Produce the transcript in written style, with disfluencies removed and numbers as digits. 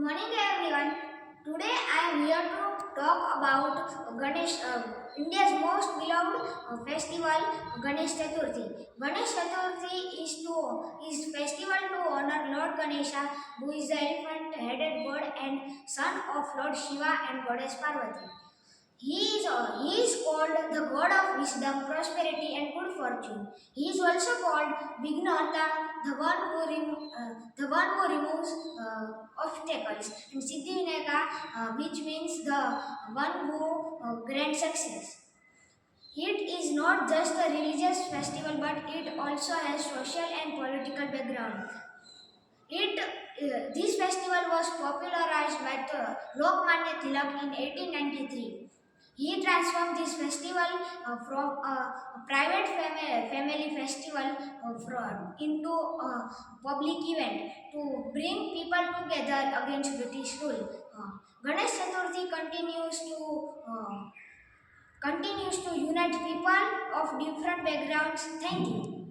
morning everyone. Today I am here to talk about India's most beloved festival, Ganesh Chaturthi. Ganesh Chaturthi is festival to honor Lord Ganesha, who is the elephant-headed god and son of Lord Shiva and Goddess Parvati. He is called the god of wisdom, prosperity, and good fortune. He is also called Vighnata, the one who removes obstacles, and Siddhivinayaka, which means the one who grants success. It is not just a religious festival, but it also has social and political background. This festival was popularized by Lokmanya Tilak in 1893. He transformed this festival from a private family festival into a public event to bring people together against British rule. Ganesh Chaturthi continues to unite people of different backgrounds. Thank you.